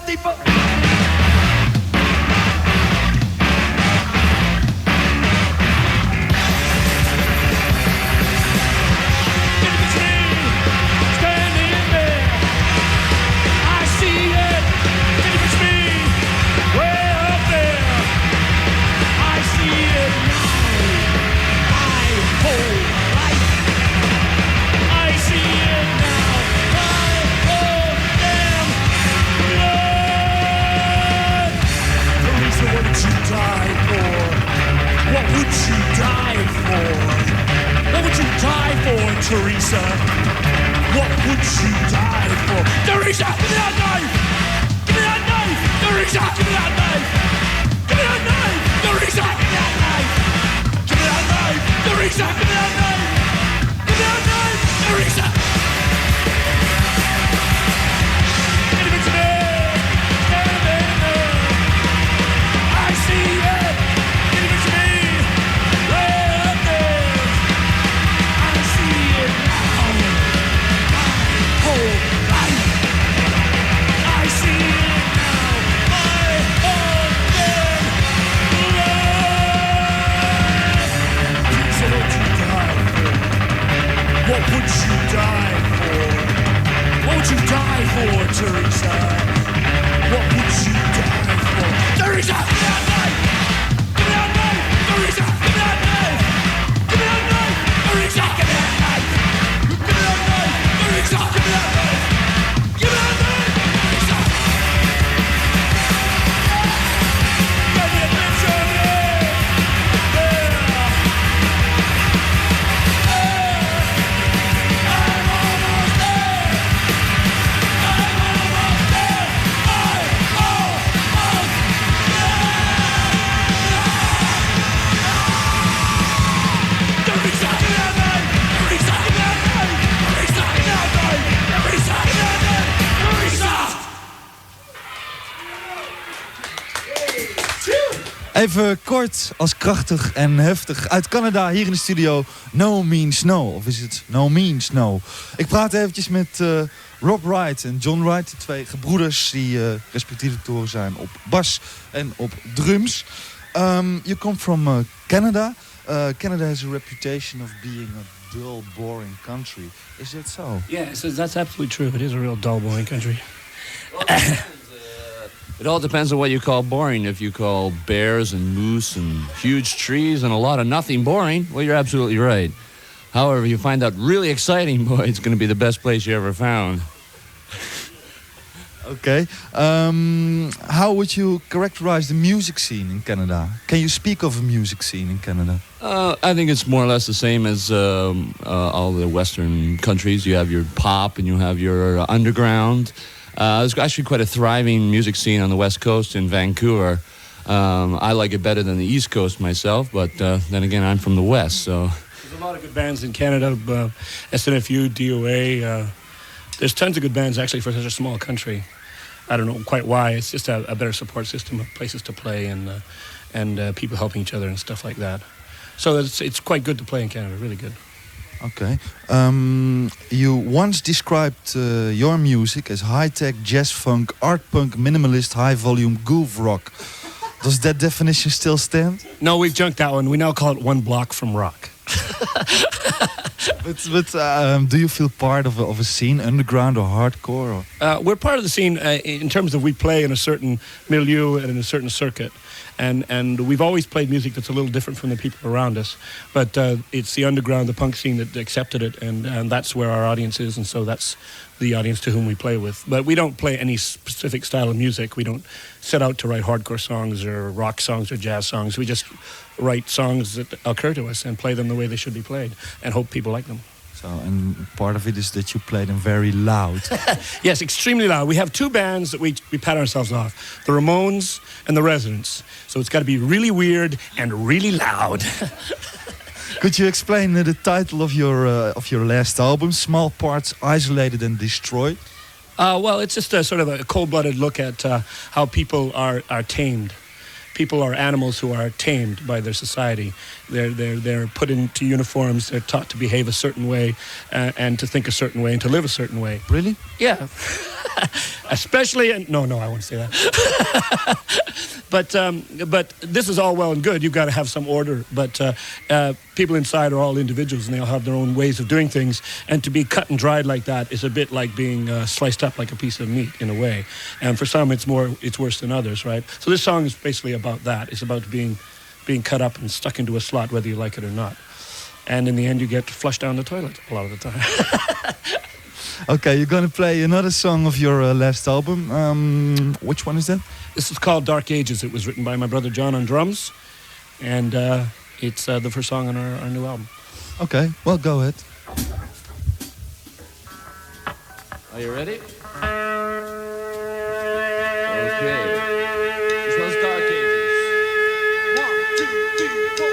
deeper. Teresa, what would she die for? Teresa, give me that knife! Give me that knife! Teresa, give me that knife! Give me that knife! Teresa, give me that knife! Give me that knife! Teresa, give me that knife! Give me that knife! Teresa! Give it to me! Give it to me! I see it! Give it to me! Right up there! I see it now! My whole life! I see it now! My whole damn life! Teresa, what would you die for? What would you die for? What would you die for, Teresa? What would you die for? Teresa, give me that knife! Give me that knife! Teresa, give me that knife! Give me that knife! Teresa, give me that knife! Give me that knife! Teresa, give me that knife! Give me that knife! Teresa! Give me a picture of me! I'm almost there! I'm almost there! I'm almost there! Teresa, give me that knife! Teresa, give me that knife! Teresa, give me that knife! Teresa, give me that knife! Teresa! Even kort als krachtig en heftig uit Canada hier in de studio Nomeansno. Of is het Nomeansno? Ik praat eventjes met Rob Wright en John Wright, de twee gebroeders die respectievelijk te horen zijn op bas en op drums. You come from Canada. Canada has a reputation of being a dull, boring country. Is that so? Yeah, so that's absolutely true. It is a real dull, boring country. It all depends on what you call boring. If you call bears and moose and huge trees and a lot of nothing boring, well, you're absolutely right. However, you find that really exciting, boy, it's going to be the best place you ever found. Okay. How would you characterize the music scene in Canada? Can you speak of a music scene in Canada? I think it's more or less the same as all the Western countries. You have your pop and you have your underground. There's actually quite a thriving music scene on the West Coast in Vancouver. I like it better than the East Coast myself, but then again, I'm from the West, so... There's a lot of good bands in Canada, SNFU, DOA. There's tons of good bands, actually, for such a small country. I don't know quite why. It's just a better support system of places to play and people helping each other and stuff like that. So it's quite good to play in Canada, really good. Okay. You once described your music as high-tech, jazz funk, art punk, minimalist, high-volume groove rock. Does that definition still stand? No, we've junked that one. We now call it one block from rock. But do you feel part of a scene, underground or hardcore? Or? We're part of the scene in terms of we play in a certain milieu and in a certain circuit. And we've always played music that's a little different from the people around us. But it's the underground, the punk scene that accepted it, and that's where our audience is, and so that's the audience to whom we play with. But we don't play any specific style of music. We don't set out to write hardcore songs or rock songs or jazz songs. We just write songs that occur to us and play them the way they should be played and hope people like them. So, and part of it is that you play them very loud. Yes, extremely loud. We have two bands that we pat ourselves off. The Ramones and the Residents. So it's got to be really weird and really loud. Could you explain the title of your last album, Small Parts, Isolated and Destroyed? Well, it's just a sort of a cold-blooded look at how people are tamed. People are animals who are tamed by their society. They're put into uniforms. They're taught to behave a certain way and to think a certain way and to live a certain way. Really? Yeah. especially no, I won't say that. But this is all well and good. You've got to have some order. But people inside are all individuals, and they all have their own ways of doing things. And to be cut and dried like that is a bit like being sliced up like a piece of meat in a way. And for some, it's worse than others, right? So this song is basically about that. It's about being cut up and stuck into a slot, whether you like it or not. And in the end, you get flushed down the toilet a lot of the time. Okay, you're gonna play another song of your last album. Which one is that? This is called Dark Ages. It was written by my brother John on drums. And it's the first song on our new album. Okay, well, go ahead. Are you ready? Okay. This one's Dark Ages. 1, 2, 3, 4.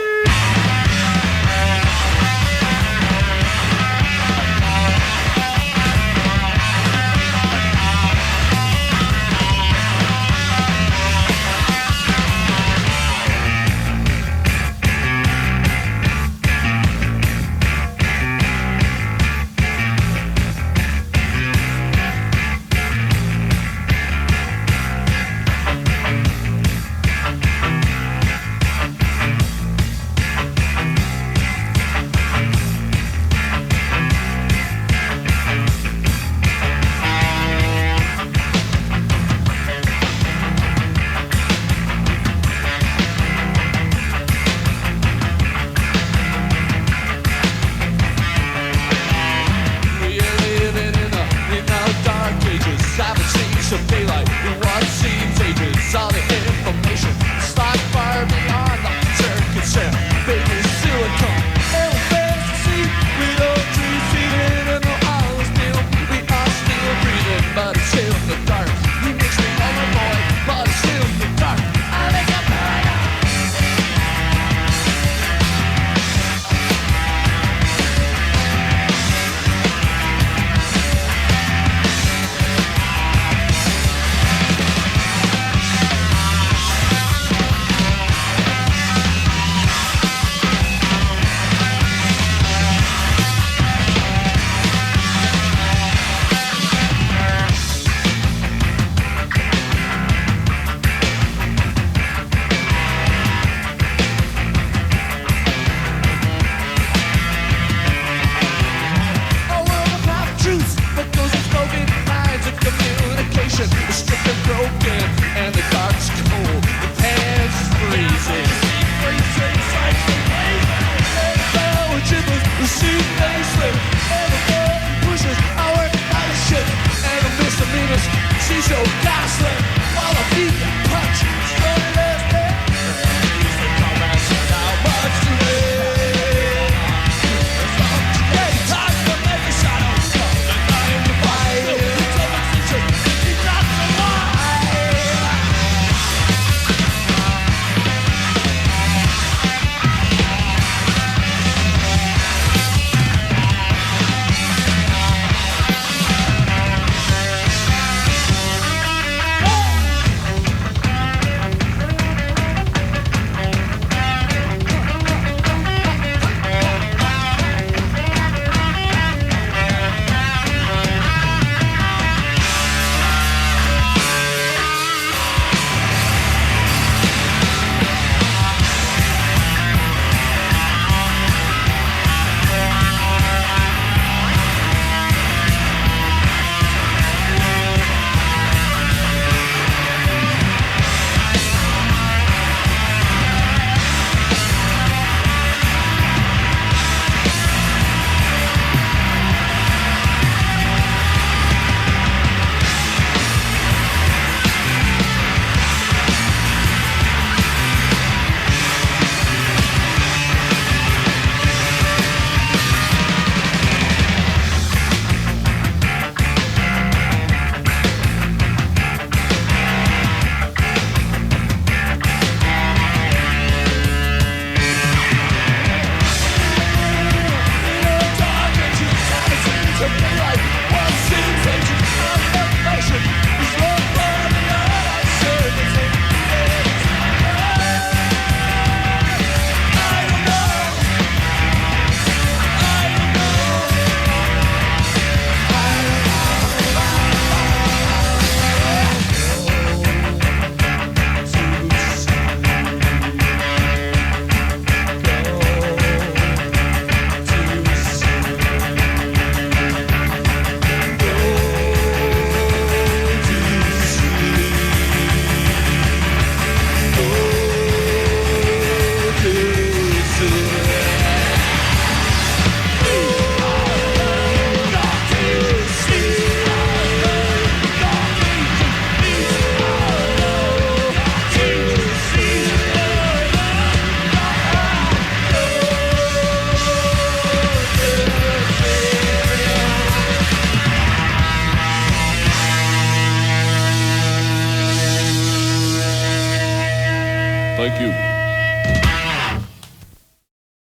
Thank you.